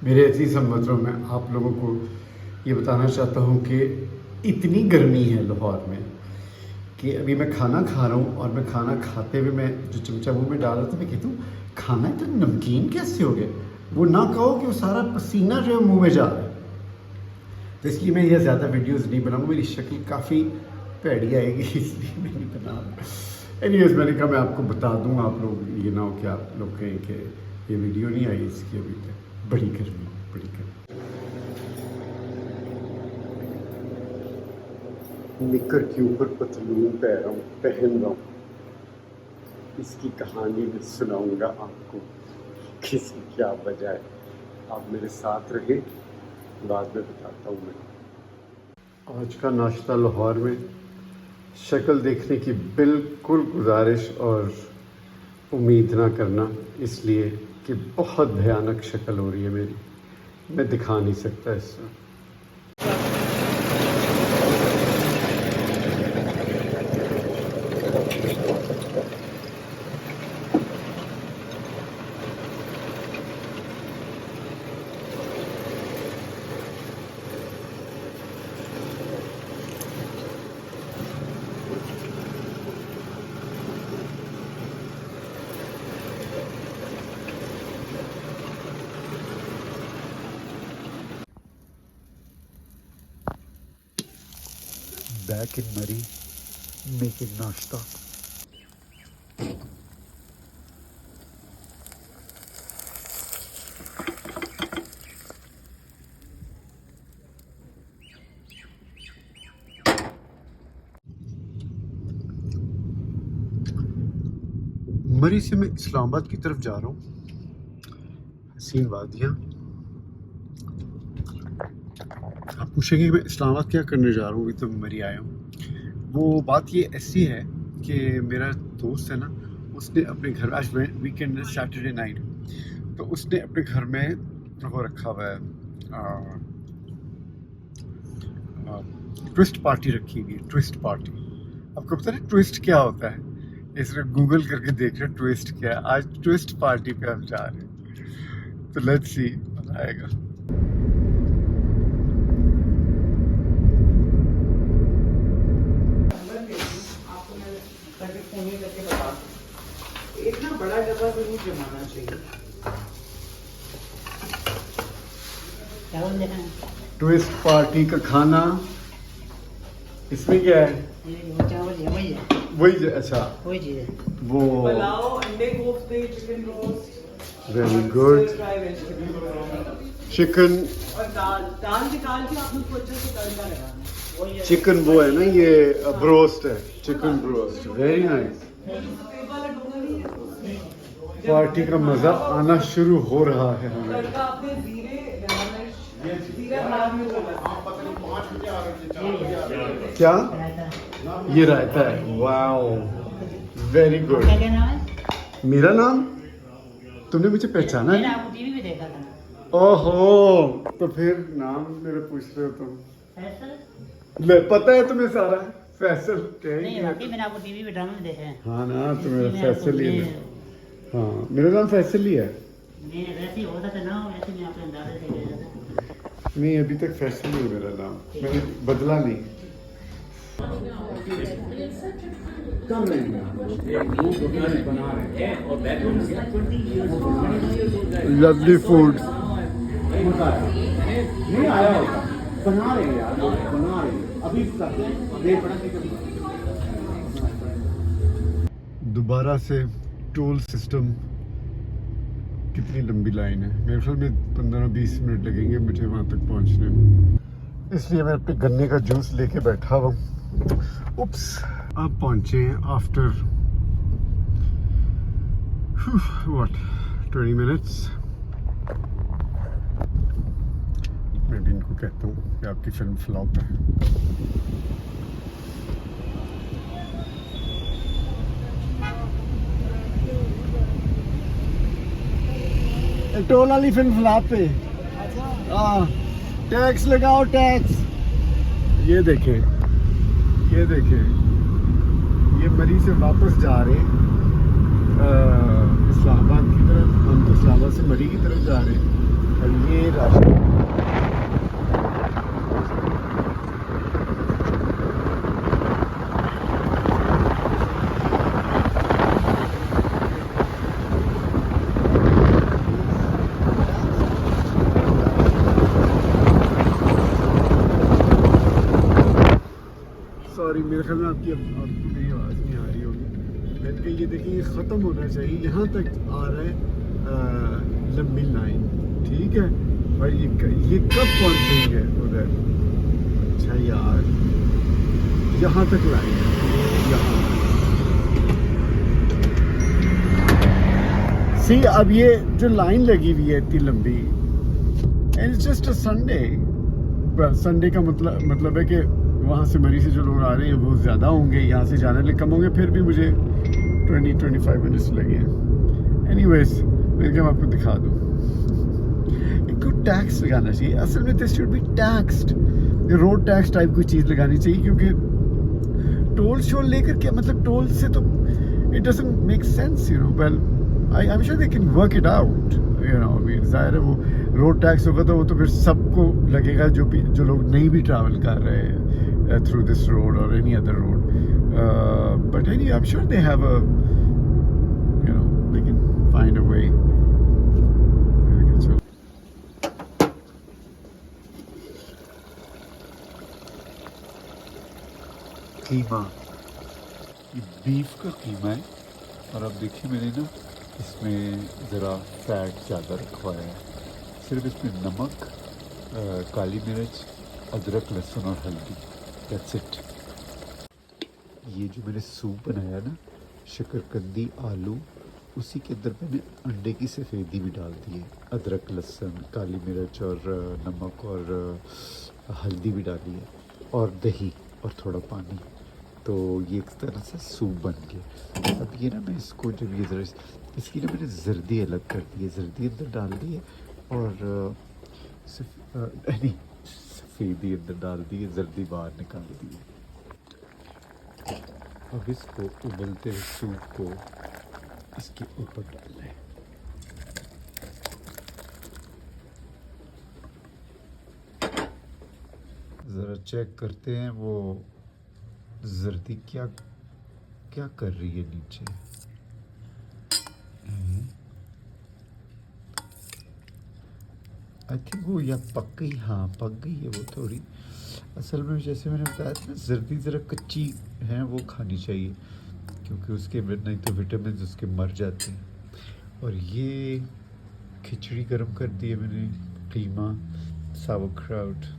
मेरे अजीज़ हमवतनों में आप लोगों को ये बताना चाहता हूँ कि इतनी गर्मी है लाहौर में कि अभी मैं खाना खा रहा हूँ और मैं खाना खाते हुए मैं जो चमचा मुँह में डाल रहा था मैं कहता हूँ खाना इतना नमकीन कैसे हो गया। वो ना कहो कि वो सारा पसीना जो है मुँह में जा रहा है। तो इसलिए मैं ये ज़्यादा वीडियोज़ नहीं बनाऊँगा, मेरी शक्ल काफ़ी भैड़ी आएगी इसलिए मैं नहीं बना रहा। एनीवेज़ मैंने कहा मैं आपको बता दूँ, आप लोग ये ना हो कि आप लोग कहें कि ये वीडियो नहीं आई इसकी अभी तक। बड़ी गर्मी, बड़ी गर्मी। निकर के ऊपर पतलून पहन रहा हूँ। इसकी कहानी मैं सुनाऊंगा आपको किसकी क्या वजह है। आप मेरे साथ रहे, बाद में बताता हूँ मैं। आज का नाश्ता लाहौर में शक्ल देखने की बिल्कुल गुजारिश और उम्मीद ना करना, इसलिए कि बहुत भयानक शक्ल हो रही है मेरी, मैं दिखा नहीं सकता इससे। Back in Murray, making nashta. मरी से मैं इस्लामाबाद की तरफ जा रहा हूँ। हसीन वादियाँ। आप पूछेंगे कि मैं इस्लामाबाद क्या करने जा रहा हूँ, अभी तो मरी आया हूँ। वो बात ये ऐसी है कि मेरा दोस्त है ना, उसने अपने घर, आज वीकेंड है, सैटरडे नाइट, तो उसने अपने घर में वो रखा हुआ है, ट्विस्ट पार्टी रखी हुई है। ट्विस्ट पार्टी, आपको पता है ट्विस्ट क्या होता है? इसमें गूगल करके देख रहे ट्विस्ट क्या है। आज ट्विस्ट पार्टी पे हम जा रहे हैं, तो लेट्स सी आएगा। एक ना बड़ा डब्बा जरूर जमाना चाहिए। ट्विस्ट पार्टी का खाना इसमें क्या है? वही अच्छा, वही चीज़ है। वो पुलाव, अंडे कोफ्ते, chicken roast, very good, fry vegetable chicken, और दाल निकाल के आपने उसको अच्छे से तड़का लगाना। चिकन वो है ना, ये ब्रोस्ट है, chicken broast, very nice. Party का मजा आना शुरू हो रहा है हमें। तड़का आपने जीरे क्या ये रायता है? Wow, very good. क्या क्या नाम है? मेरा नाम तुमने मुझे पहचाना मैंने है? आपको टीवी में देखा था। ओहो, तो फिर नाम मेरे पूछ रहे हो तुम? फैसल? ले पता है तुम्हें सारा। फैसल क्या नहीं, है? वाकई मैंने आपको टीवी में ड्रामा में देखा है। हाँ ना, तुम्हें इसलिए मैं फैसल ही है। आपको- हाँ, मेरा नाम फैसल ही है। मैं वैसे ही होता था ना, वैसे मैं आपके अंदाजे से गया था। नहीं, अभी तक फैसल ही है मेरा नाम, मैंने बदला नहीं। लवली फूड नहीं आया होता, बना रहे हैं यार, बना रहे हैं अभी दोबारा से टोल सिस्टम। कितनी लंबी लाइन है, मेरे ख्याल में 15-20 मिनट लगेंगे मुझे वहाँ तक पहुँचने में, इसलिए मैं अपने गन्ने का जूस लेके बैठा हुआ हूँ। उप्स, अब पहुँचे हैं आफ्टर व्हाट 20 मिनट्स। मैं भी इनको कहता हूँ कि आपकी फिल्म फ्लॉप है। टोल वाली फिल्म फ्लॉप पे, हाँ, टैक्स लगाओ टैक्स। ये देखें, ये देखें, ये मरी से वापस जा रहे हैं इस्लामाबाद की तरफ। हम तो इस्लामाबाद से मरी की तरफ जा रहे हैं। और ये राशन सॉरी, मेरे ख्याल में आपको मेरी आवाज़ नहीं आ रही होगी। मैंने कहा ये देखिए, ये ख़त्म होना चाहिए, यहाँ तक आ रहा है लंबी लाइन, ठीक है। और ये कब पहुँचेंगे है उधर? अच्छा यार, यहाँ तक लाइन है, यहाँ। सी, अब ये जो लाइन लगी हुई है इतनी लंबी, and it's just a Sunday. Sunday का मतलब है कि वहाँ से मरी से जो लोग आ रहे हैं वो ज़्यादा होंगे, यहाँ से जाने वाले कम होंगे। फिर भी मुझे 20-25 मिनट्स लगे हैं। एनीवेज, मैंने कहा आपको दिखा दूँ। इनको टैक्स लगाना चाहिए, असल में this should be taxed, road tax type कोई चीज़ लगानी चाहिए, क्योंकि टोल शोल लेकर के, मतलब टोल से तो it doesn't make sense, you know. Well, I am sure they can work it out, you know. ज़ाहिर है वो रोड टैक्स होगा तो वो तो फिर सबको लगेगा, जो लोग नहीं भी ट्रैवल कर रहे हैं through this road or any other road, but anyway, I'm sure they have a, you know, they can find a way. कीमा, ये बीफ का कीमा है, और अब देखिए मैंने ना इसमें ज़रा फैट ज़्यादा रखा है। सिर्फ इसमें नमक, काली मिर्च, अदरक, लहसुन और हल्दी, दैट्स इट। ये जो मैंने सूप बनाया ना, शकरकंदी आलू, उसी के अंदर मैंने अंडे की सफ़ेदी भी डाल दी है, अदरक, लहसुन, काली मिर्च और नमक और हल्दी भी डाली है, और दही और थोड़ा पानी। तो ये एक तरह से सूप बन गया। अब ये ना मैं इसको जब ये ज़रा इसकी ना मैंने जर्दी अलग कर दी है, जर्दी अंदर डाल दी है, और नहीं, सफ़ेदी अंदर डाल दी है, जर्दी बाहर निकाल दी है। अब इसको उबलते हुए सूप को इसके ऊपर डालना है। ज़रा चेक करते हैं वो जर्दी क्या क्या कर रही है नीचे। आई थिंक वो या पक गई, हाँ पक गई है वो थोड़ी। असल में जैसे मैंने बताया था ना, जर्दी ज़रा कच्ची है, वो खानी चाहिए, क्योंकि उसके नहीं तो विटामिन उसके मर जाते हैं। और ये खिचड़ी गर्म कर दी है मैंने, कीमा, sauerkraut।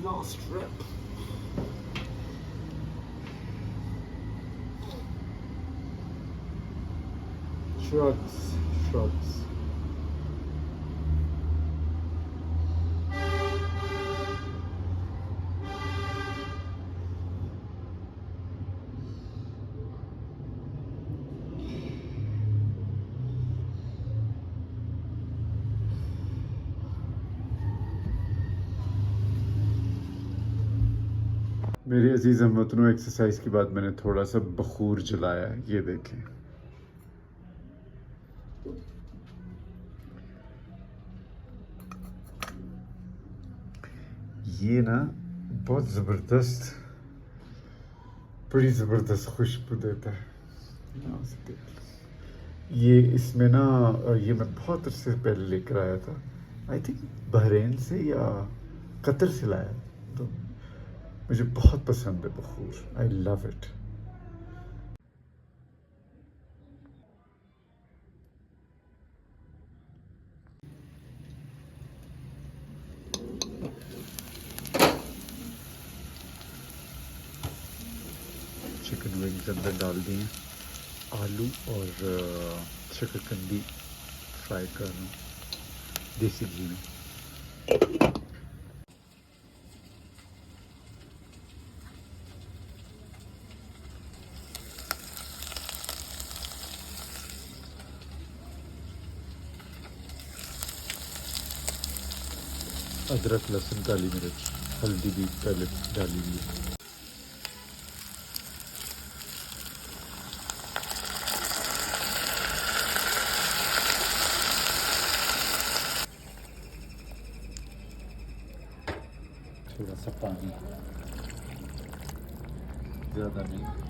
Last trip. Shrugs. मेरे अजीज़ हमवतनों, एक्सरसाइज के बाद मैंने थोड़ा सा बखूर जलाया है, ये देखें। ये ना बहुत ज़बरदस्त, बड़ी ज़बरदस्त खुशबू देता है। ये इसमें ना, ये मैं बहुत अरसे पहले लेकर आया था, आई थिंक बहरीन से या कतर से लाया, तो मुझे बहुत पसंद है बखूर, I love it. Chicken wings अंदर डाल दिए, आलू और शकरकंदी फ्राई कर लूँ देसी घी में। अदरक, लहसुन, काली मिर्च, हल्दी भी पहले डाली हुई है। थोड़ा सा पानी, ज़्यादा नहीं।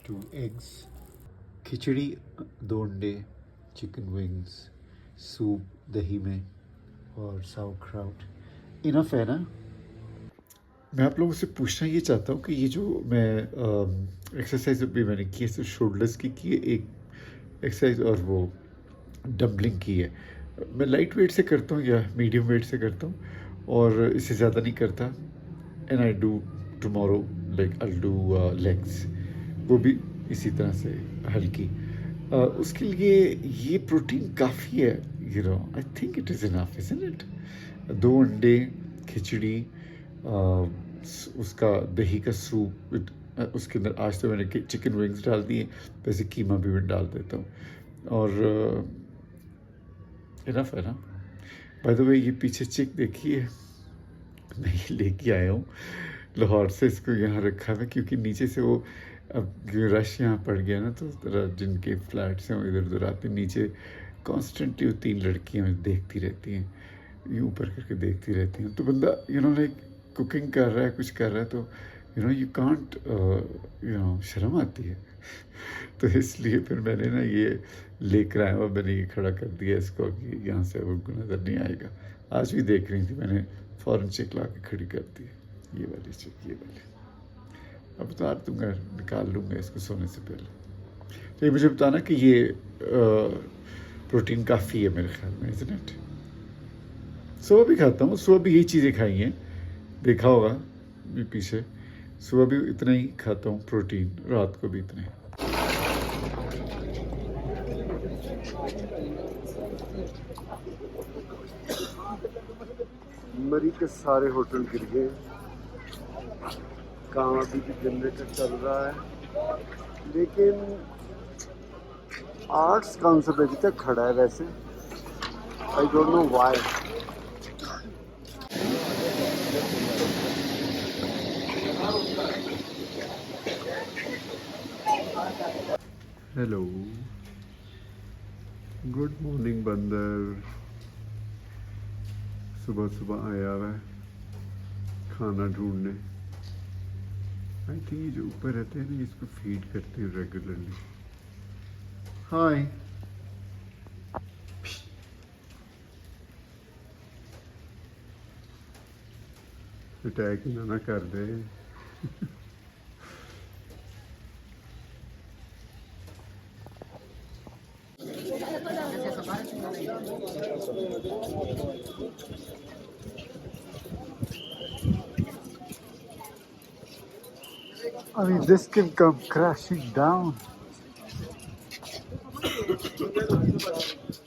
टू एग्स, खिचड़ी, 2 अंडे, चिकन विंग्स, सूप दही में और sauerkraut। इनफ है ना? मैं आप लोगों से पूछना ये चाहता हूँ कि ये जो मैं एक्सरसाइज अभी मैंने की है, सिर्फ शोल्डर्स की है एक एक्सरसाइज, और वो डंबलिंग की है। मैं लाइट वेट से करता हूँ या मीडियम वेट से करता हूँ, और इससे ज़्यादा नहीं करता। And I do tomorrow like I do legs, वो भी इसी तरह से हल्की। उसके लिए ये प्रोटीन काफ़ी है, you know, I think it is enough, isn't it? 2 अंडे, खिचड़ी, उसका दही का सूप, उसके अंदर आज तो मैंने चिकन विंग्स डाल दिए, वैसे कीमा भी मैं डाल देता हूँ, और इनफ है ना? बाय द वे, ये पीछे चिक देखिए, मैं ये लेके आया हूँ लाहौर से, इसको यहाँ रखा है क्योंकि नीचे से वो अब रश यहाँ पड़ गया ना, तो ज़रा जिनके फ्लैट्स हैं वो इधर उधर आते, नीचे कॉन्स्टेंटली 3 लड़कियाँ देखती रहती हैं, ये ऊपर करके देखती रहती हैं। तो बंदा यू नो लाइक कुकिंग कर रहा है, कुछ कर रहा है, तो you know you can't, you know, शर्म आती है। तो इसलिए फिर मैंने ना ये लेकर आया हुआ, मैंने ये खड़ा कर दिया इसको कि यहाँ से उनको नज़र नहीं आएगा। आज भी देख रही थी, मैंने फ़ौरन चिक ला के खड़ी कर दी, ये वाली चिक, ये वाली। अब उतार दूँगा, निकाल लूँगा इसको सोने से पहले। तो ये मुझे बताना कि ये प्रोटीन काफ़ी है मेरे ख्याल में, इज़न्ट इट? सुबह भी खाता हूँ, सुबह भी यही चीज़ें खाई हैं, देखा होगा भी पीछे। सुबह भी इतना ही खाता हूँ प्रोटीन, रात को भी इतना ही। मरी के सारे होटल गिर गए, काम अभी भी जनरेटर चल रहा है, लेकिन आर्ट्स काउंसिल अभी तक खड़ा है। वैसे I don't know why. Hello, good morning बंदर। सुबह सुबह आया हुआ है खाना ढूंढने। आई थिंक ये जो ऊपर रहते हैं ना, इसको फीड करते हैं रेगुलरली। हाय, अटैक ना कर दे। I mean, this can come crashing down.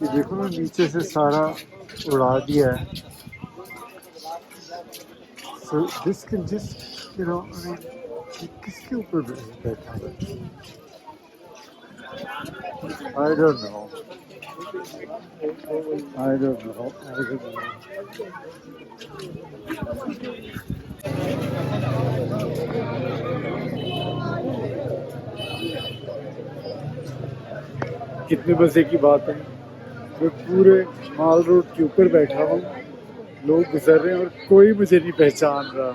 ये देखो ना, नीचे से सारा उड़ा दिया है। So this can just, you know, I mean, किसके ऊपर बैठा है? I don't know. I don't know. I don't know. कितने मजे की बात है, मैं पूरे माल रोड के ऊपर बैठा हूँ, लोग गुजर रहे हैं और कोई मुझे नहीं पहचान रहा,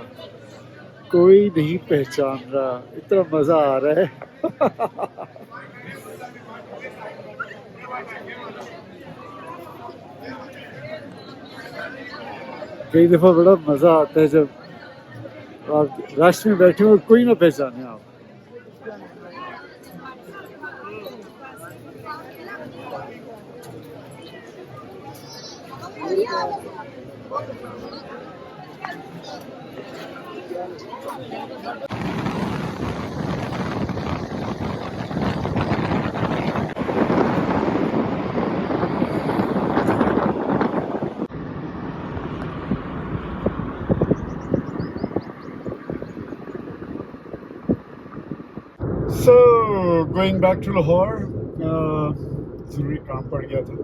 कोई नहीं पहचान रहा, इतना मजा आ रहा है। कई दफा बड़ा मजा आता है जब आप रश में बैठे हो और कोई ना पहचाने आप। So going back to Lahore, ज़रूरी काम पड़ गया था.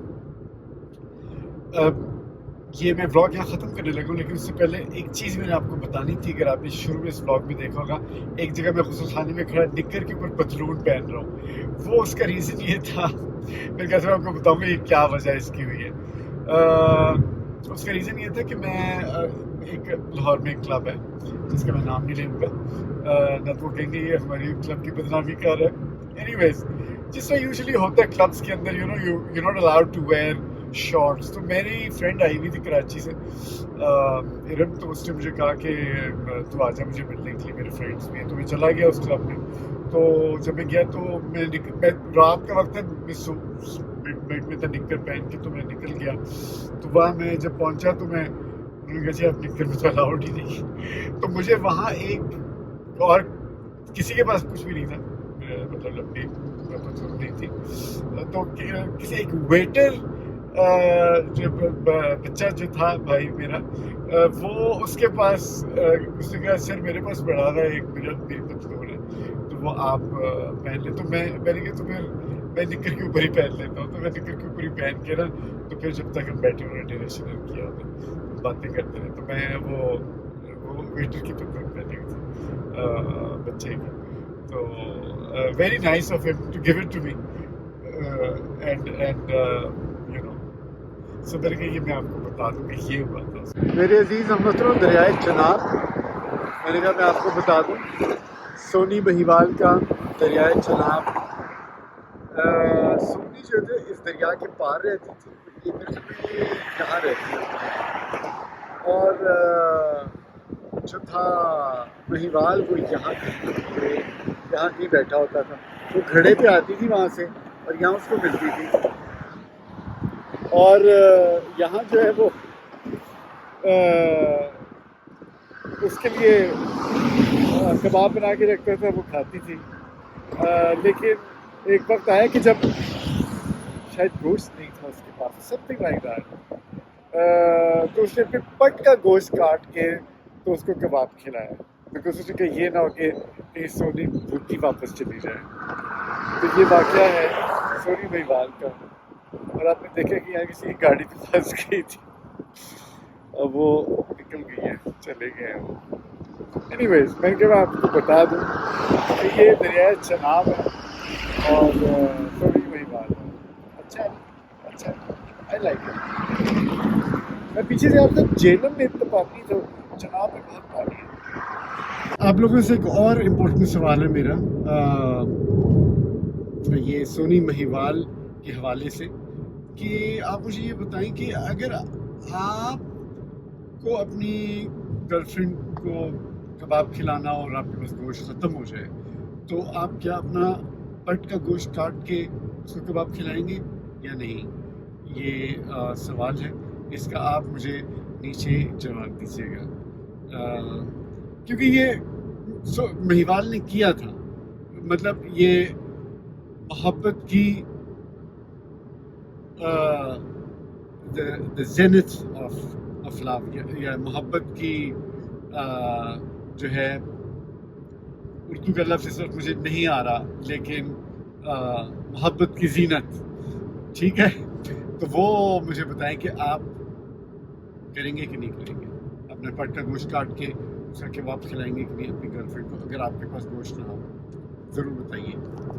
अब ये मैं व्लॉग यहाँ ख़त्म करने लगा हूँ, लेकिन उससे पहले एक चीज़ मैंने आपको बतानी थी. अगर आपने शुरू में इस व्लॉग में देखा होगा, एक जगह मैं गुस्ल खाने में खड़ा निक्कर के ऊपर पतलून पहन रहा हूँ. वो उसका रीज़न ये था, मैं कैसे आपको बताऊँगा ये क्या वजह इसकी हुई है. उसका रीज़न ये था कि मैं एक लाहौर में एक क्लब है जिसका मैं नाम नहीं लूँगा, न तो कहेंगे ये हमारी क्लब की बदनामी कर रहा है. एनीवेज, जिसमें यूजुअली होता है क्लब्स के अंदर, you not allowed to wear shorts. तो मेरी फ्रेंड आई हुई थी कराची से, इरम. तो उसने मुझे कहा कि तू आजा मुझे मिलने के लिए, मेरे फ्रेंड्स भी हैं. तो मैं चला गया उस क्लब में. तो जब मैं गया तो मैं रात का वक्त है, बेड में था निक्कर पहन के, तो मैं निकल गया. तो वहाँ मैं जब पहुँचा तो मैं उन्होंने कहा जी आप निक्कर में तो अलाउड ही नहीं. तो मुझे वहाँ एक और किसी के पास कुछ भी नहीं था, मतलब लंबी नहीं थी. तो किसी एक वेटर जो बच्चा जो था भाई मेरा, वो उसके पास उसने कहा सर मेरे पास पड़ा रहा है एक मेरी पतलून है, तो वो आप पहन ले. तो मैंने कहा तो फिर मैं निक्कर के ऊपर ही पहन लेता हूँ. तो मैं निक्कर के ऊपर ही पहन के ना, तो फिर जब तक हम बैठे उन्होंने डिनर शिनर किया तो बातें करते रहे. तो मैं वो वेटर की पतलून पहने थी बच्चे की. तो very nice of him to give it to me, and so मैंने कहा ये मैं आपको बता दूँ कि ये हुआ था. मेरे अजीज़ हमवतनों, दरियाए चनाब, मैंने कहा मैं आपको बता दूँ, सोनी महिवाल का दरियाए चनाब. सोनी जो है इस दरिया के पार रहती थी, ये मेरे से यहाँ रहती है. और जो था महिवाल वो यहाँ कहीं बैठा होता था. वो घड़े पे आती थी वहाँ से और यहाँ उसको मिलती थी. और यहाँ जो है वो उसके लिए कबाब बना के रखता था, वो खाती थी. लेकिन एक वक्त आया कि जब शायद गोश्त नहीं था उसके पास, समथिंग लाइक दैट, तो उसने फिर पट का गोश्त काट के तो उसको कबाब खिलाया, बिकॉज उसने कहा ये ना हो कि सोनी भूखी वापस चली जाए. तो ये वाक़या है सोनी महिवाल का. और आपने देखा कि यहाँ किसी की गाड़ी तो फंस गई थी, अब वो निकल गई है, चले गए हैं वो. एनीवेज, मैं क्या आपको बता दूँ कि ये दरिया चनाब है और सोनी महिवाल है. अच्छा, आई लाइक इट. मैं पीछे से आपका जेलम में इतना पानी, तो चनाब में बहुत पानी है. आप लोगों से एक और इम्पोर्टेंट सवाल है मेरा, ये सोनी महिवाल के हवाले से, कि आप मुझे ये बताएं कि अगर आपको अपनी गर्लफ्रेंड को कबाब खिलाना और आपके पास गोश्त ख़त्म हो जाए, तो आप क्या अपना पट का गोश्त काट के उसको कबाब खिलाएंगे या नहीं? ये सवाल है, इसका आप मुझे नीचे जवाब दीजिएगा. क्योंकि ये महिवाल ने किया था, मतलब ये मोहब्बत की the zenith of love, या मोहब्बत की जो है, उर्दू का लफ्ज़ इस वक्त मुझे नहीं आ रहा, लेकिन मोहब्बत की जीनत, ठीक है. तो वो मुझे बताएं कि आप करेंगे कि नहीं करेंगे, अपने पट का गोश्त काट के उसका कबाब खिलाएंगे कि नहीं अपनी गर्लफ्रेंड को, अगर आपके पास गोश्त ना हो. ज़रूर बताइए.